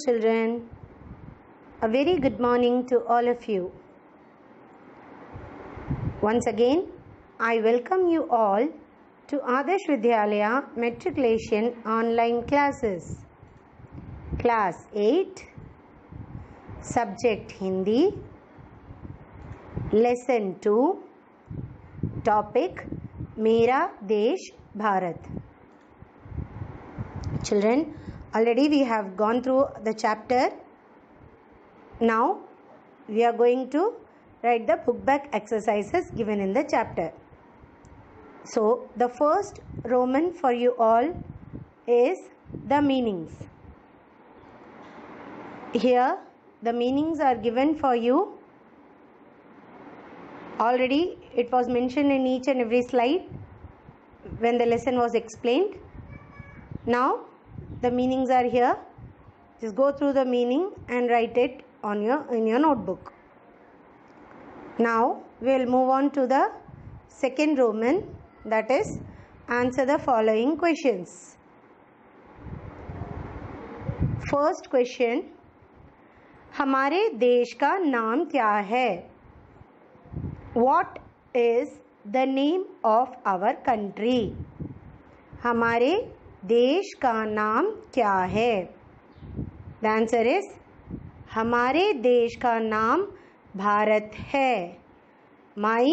children. A very good morning to all of you. Once again, I welcome you all to Adarsh Vidyalaya Matriculation online classes. Class 8, Subject Hindi, Lesson 2, Topic Mera Desh Bharat. Children, already we have gone through the chapter. Now we are going to write the book back exercises given in the chapter. So the first Roman for you all is the meanings. Here the meanings are given for you. Already it was mentioned in each and every slide when the lesson was explained. Now the meanings are here. Just go through the meaning and write it on in your notebook. Now we will move on to the second Roman, that is answer the following questions. First question, हमारे देश का नाम क्या है? What is the name of our country? हमारे देश का नाम क्या है? The answer is हमारे देश का नाम भारत है. My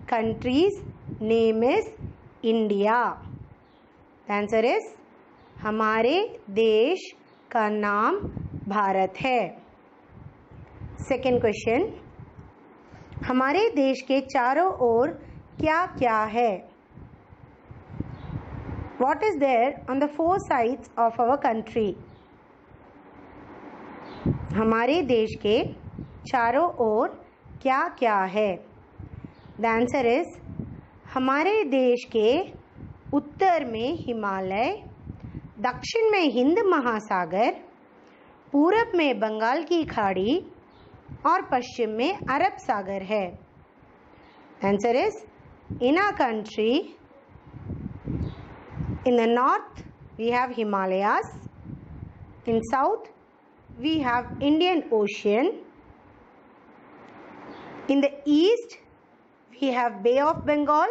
country's name is India. The answer is हमारे देश का नाम भारत है. Second question, हमारे देश के चारों ओर क्या क्या है? What is there on the four sides of our country? हमारे देश के चारों ओर क्या क्या है? The answer is हमारे देश के उत्तर में हिमालय, दक्षिण में हिंद महासागर, पूरब में बंगाल की खाड़ी और पश्चिम में अरब सागर है. The answer is in our country, in the north we have Himalayas, in south we have Indian Ocean, in the east we have Bay of Bengal,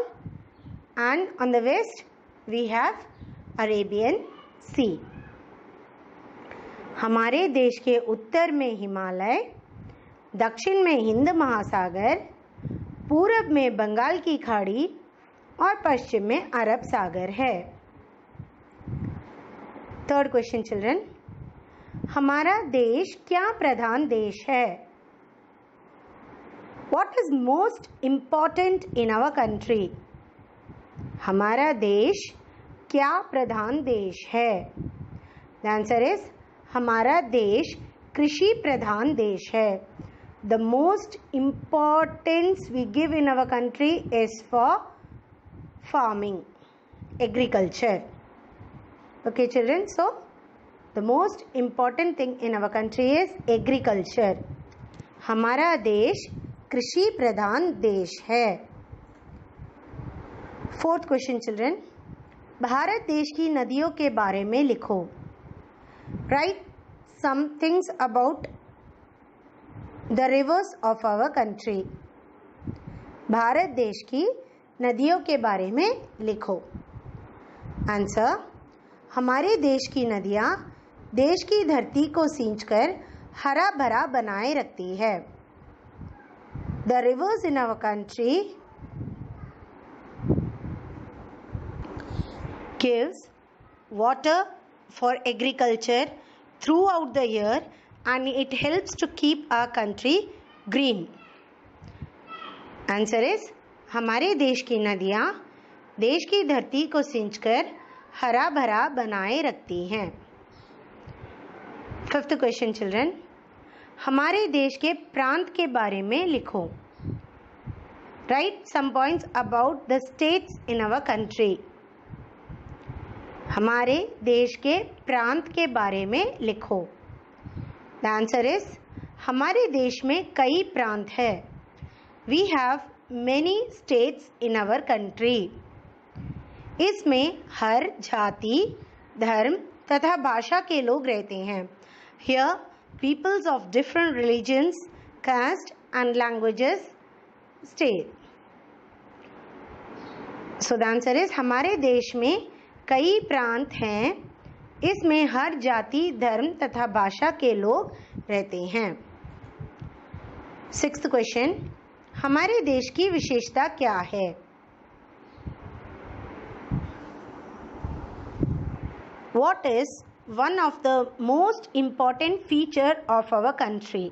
and on the west we have Arabian Sea. हमारे देश के उत्तर में हिमालय, दक्षिण में हिंद महासागर, पूरब में बंगाल की खाड़ी और पश्चिम में अरब सागर है. थर्ड क्वेश्चन चिल्ड्रन, हमारा देश क्या प्रधान देश है? What is most important in our country? हमारा देश क्या प्रधान देश है? The answer is हमारा देश कृषि प्रधान देश है. The most importance we give in our country is for farming, agriculture. Okay children, so the most important thing in our country is agriculture. हमारा देश कृषि प्रधान देश है. फोर्थ क्वेश्चन चिल्ड्रन, भारत देश की नदियों के बारे में लिखो. Write some things about the rivers of our country. Bharat देश की नदियों के बारे में लिखो. आंसर, हमारे देश की नदियाँ देश की धरती को सींचकर हरा भरा बनाए रखती है. The rivers in our country gives water for agriculture throughout the year and it helps to keep our country green. Answer is हमारे देश की नदियाँ देश की धरती को सींचकर हरा भरा बनाए रखती हैं. फिफ्थ क्वेश्चन चिल्ड्रन, हमारे देश के प्रांत के बारे में लिखो. Write some points about the states in our country. हमारे देश के प्रांत के बारे में लिखो. द आंसर इज हमारे देश में कई प्रांत है. We have many states in our country. इसमें हर जाति, धर्म तथा भाषा के लोग रहते हैं. Here, peoples of different religions, caste and languages stay. So the answer is हमारे देश में कई प्रांत हैं, इसमें हर जाति, धर्म तथा भाषा के लोग रहते हैं. 6th क्वेश्चन, हमारे देश की विशेषता क्या है? What is one of the most important feature of our country?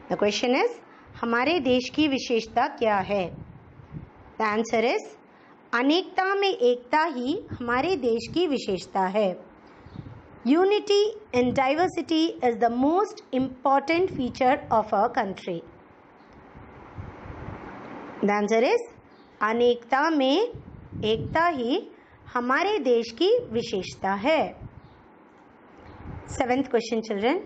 The question is, हमारे देश की विशेषता क्या है? The answer is, अनेकता में एकता ही हमारे देश की विशेषता है. Unity in diversity is the most important feature of our country. The answer is, अनेकता में एकता ही हमारे देश की विशेषता है. 7th क्वेश्चन चिल्ड्रन,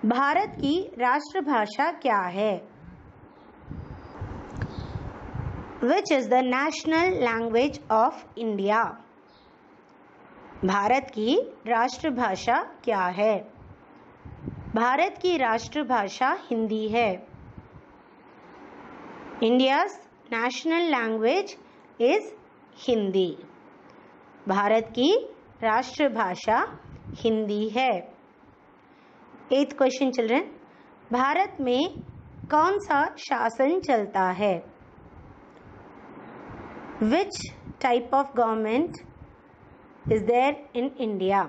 भारत की राष्ट्रभाषा क्या है? Which is the national language of India? Bharat की राष्ट्रभाषा क्या है? भारत की राष्ट्रभाषा हिंदी है. India's national language is Hindi. Bharat की राष्ट्रभाषा हिंदी है. 8th क्वेश्चन चिल्ड्रन, भारत में कौन सा शासन चलता है? Which type of government is there in India?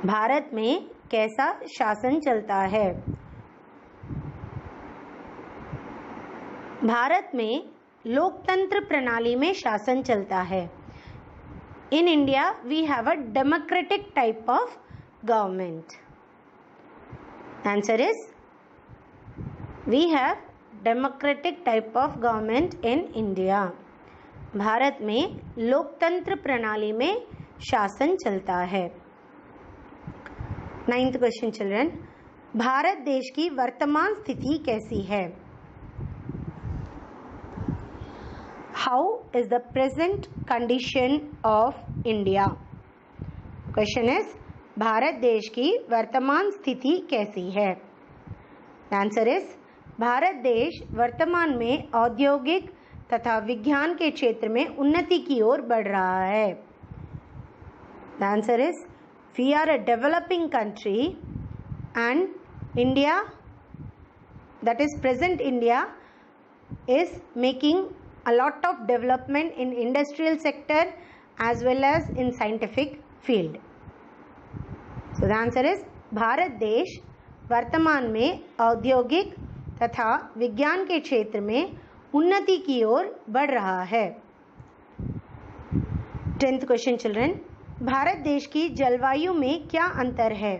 Bharat में कैसा शासन चलता है? भारत में लोकतंत्र प्रणाली में शासन चलता है. In India we have a democratic type of government. Answer is, we have democratic type of government in India. Bharat में लोकतंत्र प्रणाली में शासन चलता है. 9th क्वेश्चन चिल्ड्रन, भारत देश की वर्तमान स्थिति कैसी है? How is the present condition of India? Question is, Bharat देश की वर्तमान स्थिति कैसी है? Answer is, भारत देश वर्तमान में औद्योगिक तथा विज्ञान के क्षेत्र में उन्नति की ओर बढ़ रहा है. The answer is, we are a developing country and India, that is present India, is making a lot of development in industrial sector as well as in scientific field. So the answer is, Bharat देश वर्तमान में औद्योगिक तथा विज्ञान के क्षेत्र में उन्नति की ओर बढ़ रहा है. 10th क्वेश्चन चिल्ड्रन, भारत देश की जलवायु में क्या अंतर है?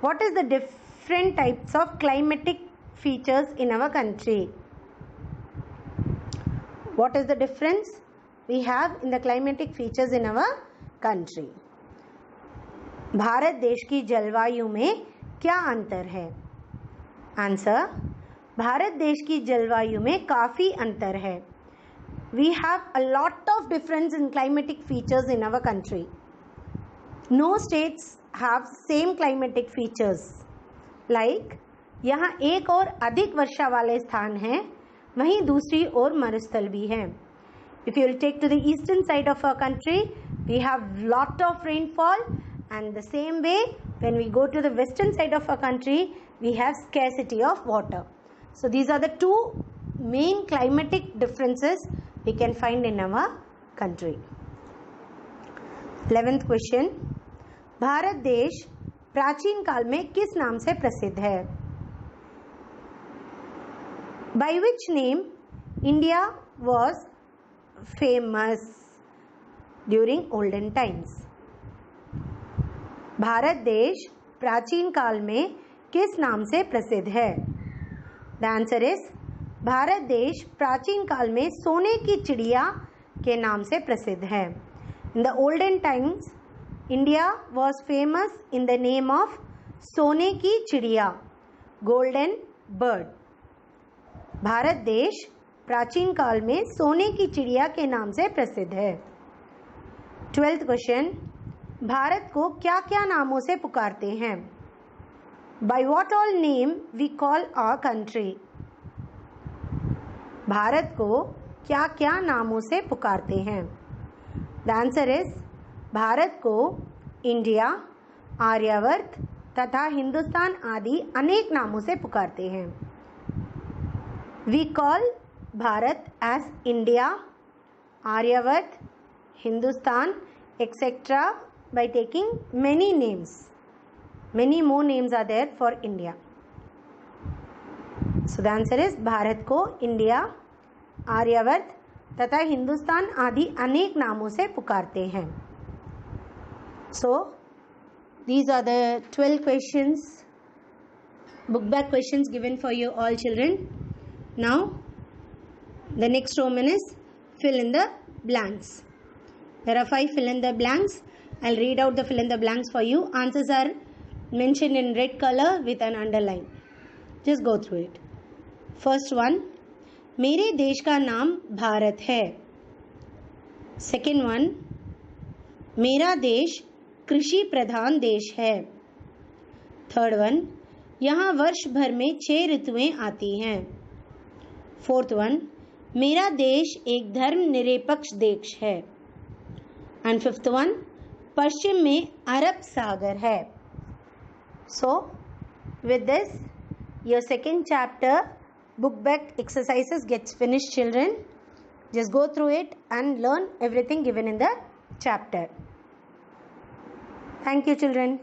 What is the different types of climatic features in our country? What is the difference we have in the climatic features in our country? Bharat देश की जलवायु में क्या अंतर है? आंसर, भारत देश की जलवायु में काफ़ी अंतर है. We have a lot of difference in climatic features in our country. No states have same climatic features. Like, यहाँ एक और अधिक वर्षा वाले स्थान हैं, वहीं दूसरी ओर मरुस्थल भी हैं. If you will take to the eastern side of our country, we have lot of rainfall, and the same way when we go to the western side of our country, we have scarcity of water. So these are the two main climatic differences we can find in our country. 11th question, Bharat देश प्राचीन काल में किस नाम से प्रसिद्ध है? By which name India was famous during olden times? Bharat देश प्राचीन काल में किस नाम से प्रसिद्ध है? The answer is, भारत देश प्राचीन काल में सोने की चिड़िया के नाम से प्रसिद्ध है. In the olden times, India was famous in the name of सोने की चिड़िया, golden bird. भारत देश प्राचीन काल में सोने की चिड़िया के नाम से प्रसिद्ध है. 12th क्वेश्चन, भारत को क्या क्या नामों से पुकारते हैं? By what all name we call our country? Bharat को क्या क्या नामों से पुकारते हैं? The answer is भारत को इंडिया, आर्यावर्त तथा हिंदुस्तान आदि अनेक नामों से पुकारते हैं. We call Bharat as India, Aryavart, Hindustan, etc. by taking many names. Many more names are there for India. So the answer is Bharat को इंडिया, आर्यावर्त तथा हिंदुस्तान आदि अनेक नामों से पुकारते हैं. So these are the 12 questions, book back questions given for you all children. Now the next Roman is fill in the blanks. There are 5 fill in the blanks. I'll read out the fill in the blanks for you. Answers are mentioned in red color with an underline. Just go through it. First one, मेरे देश का नाम भारत है. Second one, मेरा देश कृषि प्रधान देश है. Third one, यहाँ वर्ष भर में 6 ऋतुएं आती हैं. Fourth one, मेरा देश एक धर्मनिरपेक्ष देश है. And fifth one, पश्चिम में अरब सागर है. So, with this, your second chapter book back exercises gets finished, children. Just go through it and learn everything given in the chapter. Thank you, children.